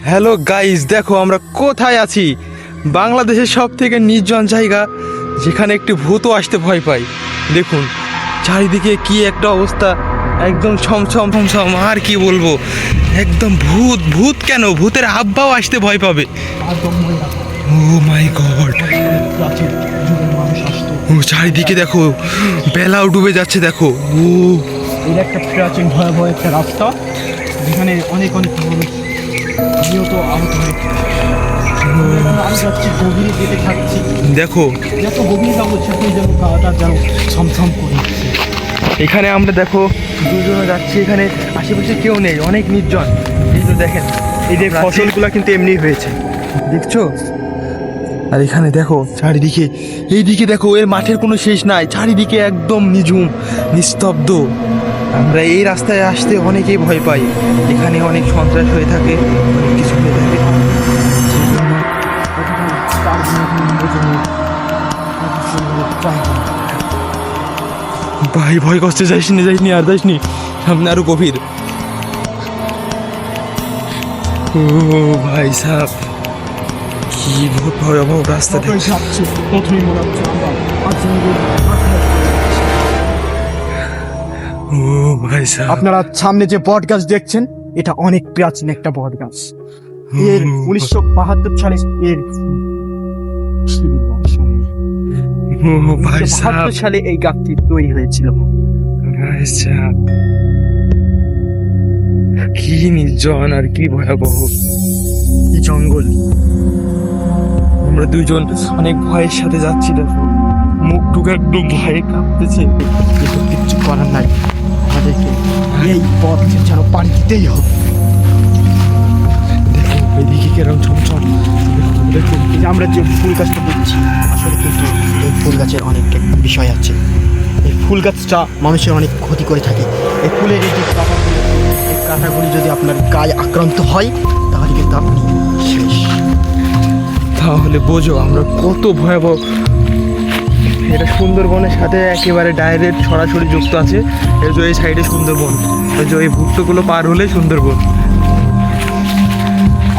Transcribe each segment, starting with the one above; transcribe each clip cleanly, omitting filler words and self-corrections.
Hello guys, দেখো আমরা কোথায় আছি। বাংলাদেশের সব থেকে নির্জন জায়গা, যেখানে একটি ভূতও আসতে ভয় পায়। দেখুন চারিদিকে কি একটা অবস্থা, একদম ছমছম ছমছম। আর কি বলবো, একদম ভূত ভূত কেন, ভূতের আব্বাও আসতে ভয় পাবে। ও মাই গড, ও চারিদিকে দেখো, বেলাও ডুবে যাচ্ছে। দেখো ও, এটা একটা প্রাচীন ভয়াবহ একটা রাস্তা, যেখানে অনেক অনেক মানুষ নিহত আহত হয়েছে। আমি যাচ্ছি, গভীরে যেতে থাকছি। দেখো যত গভীরে যাবো সেটাই যেন গাটা যেন ছমছম করে উঠছে। এখানে আমরা দেখো দুজনে যাচ্ছি, এখানে আশেপাশে কেউ নেই, অনেক নির্জন। এই তো দেখেন, এই যে ফসলগুলো কিন্তু এমনি হয়েছে, দেখছো? আর এখানে দেখো চারিদিকে, এইদিকে দেখো, এর মাঠের কোনো শেষ নাই, চারিদিকে একদম নিঝুম নিস্তব্ধ। আমরা এই রাস্তায় আসতে অনেকেই ভয় পাই, এখানে অনেক সন্ত্রাস হয়ে থাকে, অনেক কিছু হয়ে থাকে। ভাই ভয় করছে, যাইসনি যাইসনি আর যাইসনি, সামনে আরো গভীর। ও ভাই সাহ, কি ভয়াবহ রাস্তা। প্রথমেই মনে হচ্ছে ও ভাই সাহ, আপনারা সামনে যে বট গাছ দেখছেন, এটা অনেক প্রাচীন একটা বট গাছ। এর 1972 সালে এর ও ভাই সাহ, 72 সালে এই গাছটি তৈরি হয়েছিল। ভাই সাহ, কি নির্জন আর কি ভয়াবহ জঙ্গল। আমরা দুজন অনেক ভয়ের সাথে যাচ্ছি। দেখো মুখ টুক একদম ভয়ে কাঁপতেছে। কিন্তু কিচ্ছু করার নাই, আমাদেরকে এই পথ যেন পাড়ি দিতেই হবে। দেখো এদিকে কেরম ছমছম। দেখুন, এই যে আমরা যে ফুল গাছটা দেখছি, আসলে কিন্তু এই ফুল গাছের অনেক বিষয় আছে। এই ফুল গাছটা মানুষের অনেক ক্ষতি করে থাকে। এই ফুলের এই যে কাঁটাগুলি, এই কাঁটাগুলি যদি আপনার গায়ে আক্রান্ত হয়, তাহলে কিন্তু আপনি শেষ। তাহলে বোঝো আমরা কত ভয়াবহ। এটা সুন্দরবনের সাথে একেবারে ডাইরেক্ট সরাসরি যুক্ত আছে। এই যে এই সাইডে সুন্দরবন, এই যে এই ভুট্টোগুলো পার হলে সুন্দরবন।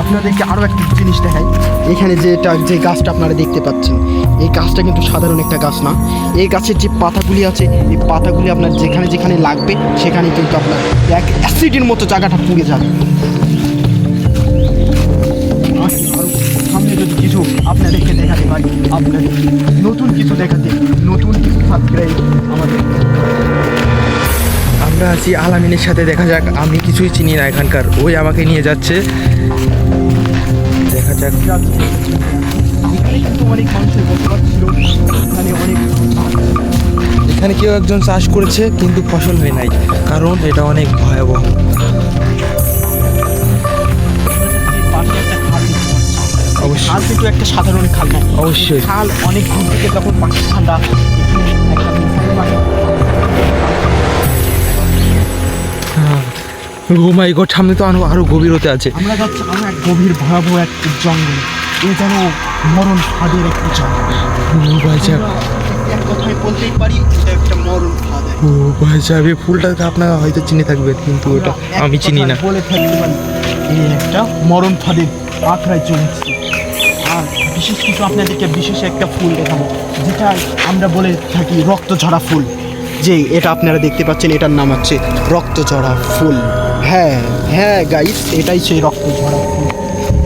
আপনাদেরকে আরও একটা জিনিস দেখাই। এখানে যে গাছটা আপনারা দেখতে পাচ্ছেন, এই গাছটা কিন্তু সাধারণ একটা গাছ না। এই গাছের যে পাতাগুলি আছে, এই পাতাগুলি আপনার যেখানে যেখানে লাগবে, সেখানে কিন্তু আপনার এক অ্যাসিডের মতো জায়গাটা পুড়ে যাবে। সামনে যদি কিছু আপনাদেরকে দেখাতে পারি, আপনাদের নতুন কিছু দেখাতে, নতুন কিছু সাবস্ক্রাইব আমাদের। আমরা আছি আলামিনের সাথে, দেখা যাক। আমি কিছুই চিনি না এখানকার, ওই আমাকে নিয়ে যাচ্ছে, দেখা যাক। এখানে কিন্তু অনেক মানুষের বসবাস ছিল, এখানে অনেক এখানে কেউ একজন চাষ করেছে কিন্তু ফসল হয় নাই, কারণ এটা অনেক ভয়াবহ। পাশে একটা খাল দেখতে পাচ্ছি। অবশ্যই। খাল কিন্তু একটা সাধারণ খাল নয়, অবশ্যই। খাল অনেক দূর থেকে যখন পাখি ঠান্ডা ও মাই গড, সামনে তো আরো গভীরতে আছে। আমরা যাচ্ছি আমরা এক গভীর ভয়াবহ একটি জঙ্গল। এ যেন মরণ ফাঁদের একটি জঙ্গল। ও ভাই সাহেব, এক কথায় বলতেই পারি, এটা একটা মরণ ফাঁদ। ও ভাই সাহেব, এই ফুলটাকে আপনারা হয়তো চিনে থাকবেন, কিন্তু ওটা আমি চিনি না। বলে থাকতে পারি, এই একটা মরণ ফাঁদের আখড়ায় চলেছে। আর বিশেষ কিছু আপনাদেরকে বিশেষ একটা ফুল দেখাবো, যেটা আমরা বলে থাকি রক্তঝরা ফুল। যে এটা আপনারা দেখতে পাচ্ছেন, এটার নাম হচ্ছে রক্তঝরা ফুল। হ্যাঁ হ্যাঁ গাইস, এটাই সেই রক্তঝরা ফুল।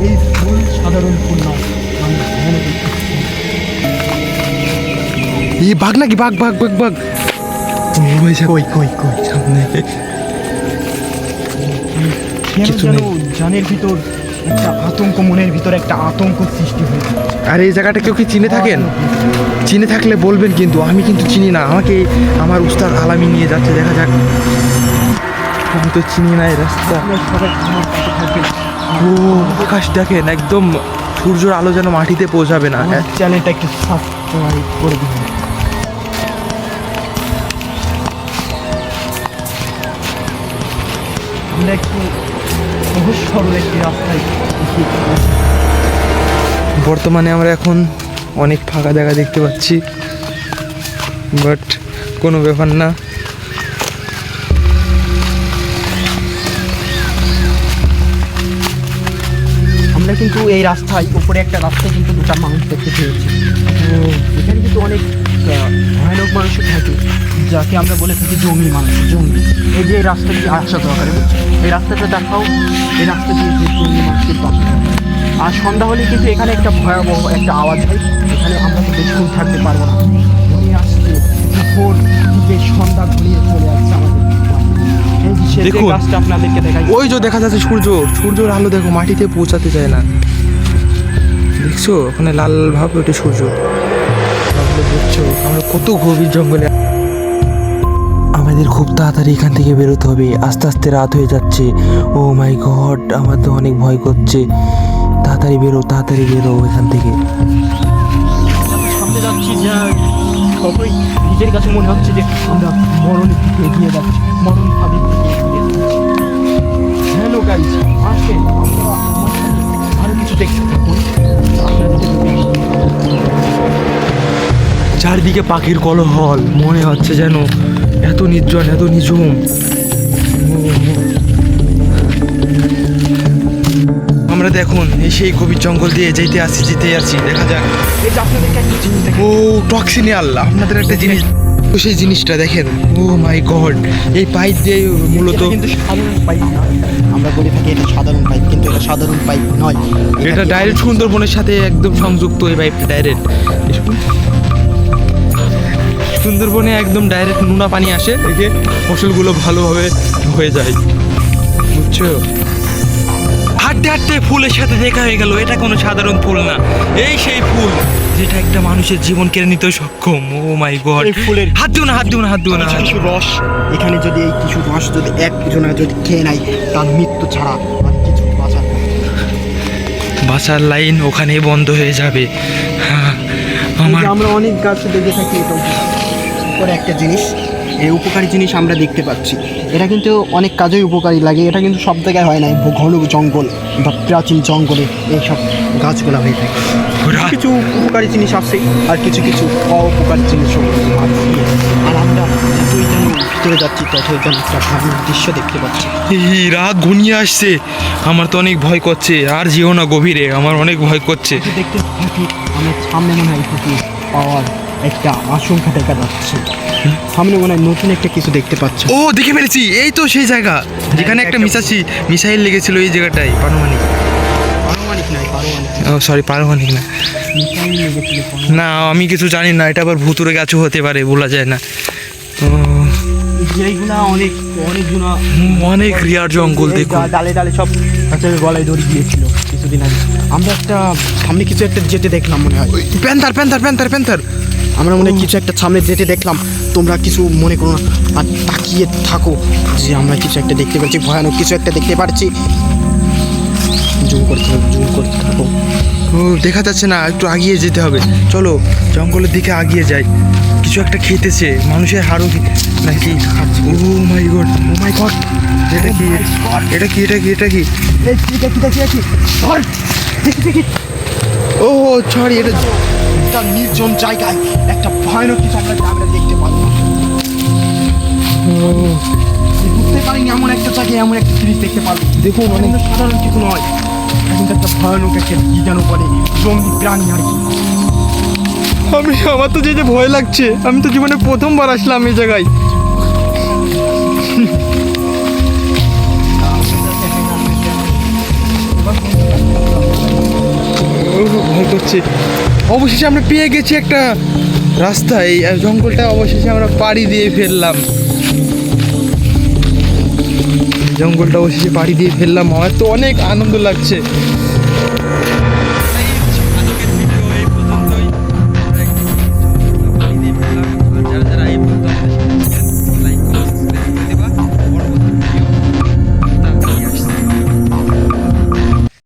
এই ফুল সাধারণ ফুল নয়, আমরা ভয়ানক একটি ফুল। এই বাঘ নাকি, বাঘ বাঘ বাঘ বাঘ। ও ভাই সাহেব, কই কই কই সামনে কিছু যেন নেই। জানের ভিতর একটা আতঙ্ক, মনের ভিতর একটা আতঙ্ক সৃষ্টি হয়ে যায়। আর এই জায়গাটা কেউ কি চিনে থাকেন? চিনে থাকলে বলবেন, কিন্তু আমি কিন্তু চিনি না। আমাকে আমার উস্তাদ আলামিন নিয়ে যাচ্ছে, দেখা যাক। আমি তো চিনি না এই রাস্তা। আপনারা সবাই আমার পাশে থাকবেন। ও আকাশ দেখেন, একদম সূর্যের আলো যেন মাটিতে পৌঁছাবে না। আমার চ্যানেলটা একটু সাবস্ক্রাইব করে দিন। আমরা একটু সহজ সরল একটি রাস্তায় বর্তমানে আমরা এখন অনেক ফাঁকা জায়গা দেখতে পাচ্ছি, বাট কোনো ব্যাপার না। এই রাস্তায় উপরে একটা রাস্তায় কিন্তু দুটা মানুষ দেখতে পেয়েছি। এখানে কিন্তু অনেক ভয়ানক মানুষও থাকে, যাকে আমরা বলে থাকি জঙ্গি মানুষ, জঙ্গি। এই যে এই রাস্তা দিয়ে আসা দরকার, বুঝছো? এই রাস্তাটা দেখাও, এই রাস্তা দিয়ে যে জঙ্গি মানুষ কিন্তু আসে। আর সন্ধ্যা হলে কিন্তু এখানে একটা ভয়াবহ একটা আওয়াজ হয়, এখানে আমরা তো বেশিক্ষণ থাকতে পারবো না। ঘনিয়ে আসছে ভোর দিকে, সন্ধ্যা ঘনিয়ে চলে আসছে আমাদের। এই যে দেখুন। গাছটা আপনাদেরকে দেখাই, ওই যে দেখা যাচ্ছে সূর্যর আলো দেখো মাটিতে পৌঁছাতে চায় না, দেখছো ওখানে লাল ভাব ওটা সূর্য। তাহলে দেখছো আমরা কত গভীর জঙ্গলে। আমাদের খুব তাড়াতাড়ি এখান থেকে বেরোতে হবে, আস্তে আস্তে রাত হয়ে যাচ্ছে। ও মাই গড, আমার তো অনেক ভয় করছে। তাড়াতাড়ি বেরো এখান থেকে। সামনে যাচ্ছি, যা সবই নিজের কাছে মনে হচ্ছে যে আমরা মরণের দিকে এগিয়ে যাচ্ছি, মরণ ভাবের দিকে এগিয়ে যাচ্ছি। হ্যালো গাইজ, আসেন আমরা আরো কিছু দেখতে থাকুন। আপনাদেরকে চারদিকে পাখির কোলাহল, মনে হচ্ছে যেন এত নির্জন, এত নিঝুম। আমরা দেখুন এই সেই গভীর জঙ্গল দিয়ে যেতে আসছি, দেখা যাক। এই যে আপনাদেরকে একটা জিনিস দেখেন, ও টক্সিনিয়াল, আপনাদের একটা জিনিস, তো সেই জিনিসটা দেখেন। ও মাই গড, এই পাইপ দিয়ে মূলত এটা কিন্তু সাধারণ পাইপ না, আমরা বলে থাকি এটা সাধারণ পাইপ, কিন্তু এটা সাধারণ পাইপ নয়। এটা ডাইরেক্ট সুন্দরবনের সাথে একদম সংযুক্ত। এই পাইপটা ডাইরেক্ট সুন্দরবনে একদম ডাইরেক্ট নোনা পানি আসে, দেখে ফসলগুলো ভালোভাবে হয়ে যায়, বুঝছো? হাঁটতে হাঁটতে ফুলের সাথে দেখা হয়ে গেল। এটা কোনো সাধারণ ফুল না, এই সেই ফুল যেটা একটা মানুষের জীবন কেড়ে নিতে সক্ষম। ও মাই গড, এই ফুলের হাত দিও না। কিছু রস, এখানে যদি এই কিছু রস যদি একজনা যদি খেয়ে নেয়, তার মৃত্যু ছাড়া আর কিছু বাঁচার লাইন ওখানেই বন্ধ হয়ে যাবে। হ্যাঁ, আমার আমরা অনেক গাছ দেখে থাকি, এটা উপরে একটা জিনিস, এই উপকারী জিনিস আমরা দেখতে পাচ্ছি। এটা কিন্তু অনেক কাজেই উপকারী লাগে, এটা কিন্তু সব জায়গায় হয় না। ঘন জঙ্গল বা প্রাচীন জঙ্গলে এইসব গাছগুলো হয়ে থাকে। ওরা- কিছু উপকারী জিনিস আছে আর কিছু কিছু অউপকারী জিনিসও আছে। আর আমরা যতই যেন ভিতরে যাচ্ছি ততই যেন একটা ভালো দৃশ্য দেখতে পাচ্ছি। এই রাত ঘনিয়ে আসছে, আমার তো অনেক ভয় করছে। আর যেও না গভীরে, আমার অনেক ভয় করছে। যে দেখতে থাকি আমার সামনে মনে হয় কিছু পাওয়ার একটা আশঙ্কা দেখা যাচ্ছে। সামনে মনে হয় নতুন একটা কিছু দেখতে পাচ্ছি। ও দেখে ফেলেছি, এই তো সেই জায়গা যেখানে একটা মিসাইল লেগেছিল, এই জায়গাটাই পারমাণবিক। পারমাণবিক নয়, পারমাণবিক ও সরি, পারমাণবিক না। মিসাইল লেগেছিল। না, আমি কিছু জানি না, এটা আবার ভুতুরে গাছও হতে পারে, বলা যায় না। ও, যেইগুলা অনেক অনেকগুলো অনেক রিয়ার জঙ্গল দেখুন। ডালে ডালে সব গাছের গলায় দড়ি দিয়েছিল কিছুদিন আগে। আমরা একটা সামনে কিছু একটা যেতে দেখলাম মনে হয়, প্যান্থার। আমরা মনে হয় কিছু একটা সামনে যেতে দেখলাম। তোমরা কিছু মনে করো না আর তাকিয়ে থাকো যে আমরা কিছু একটা দেখতে পাচ্ছি, ভয়ানক কিছু একটা দেখতে পাচ্ছি। জুম করতে থাকো। ও দেখা যাচ্ছে না, একটু আগিয়ে যেতে হবে। চলো জঙ্গলের দিকে আগিয়ে যাই। কিছু একটা খেতেছে, মানুষের হাড়ও নাকি। ও মাই গড, এটা কি? দেখি ও সরি, এটা একটা নির্জন জায়গায় একটা ভয়ানক কিছু আমরা দেখতে পাবো। বুঝতে পারিনি এমন একটা জায়গায় এমন একটা জিনিস দেখতে পারবো। দেখুন অনেক সাধারণ কিছু নয়, এখন একটা ভয়ানক একটা কি যেন বলে জঙ্গি প্রাণী আর কি। আমার তো যে ভয় লাগছে, আমি তো জীবনে প্রথমবার আসলাম এই জায়গায়। ভয় করছে। অবশেষে আমরা পেয়ে গেছি একটা রাস্তা, এই জঙ্গলটা অবশেষে আমরা পাড়ি দিয়ে ফেললাম। আমার তো অনেক আনন্দ লাগছে।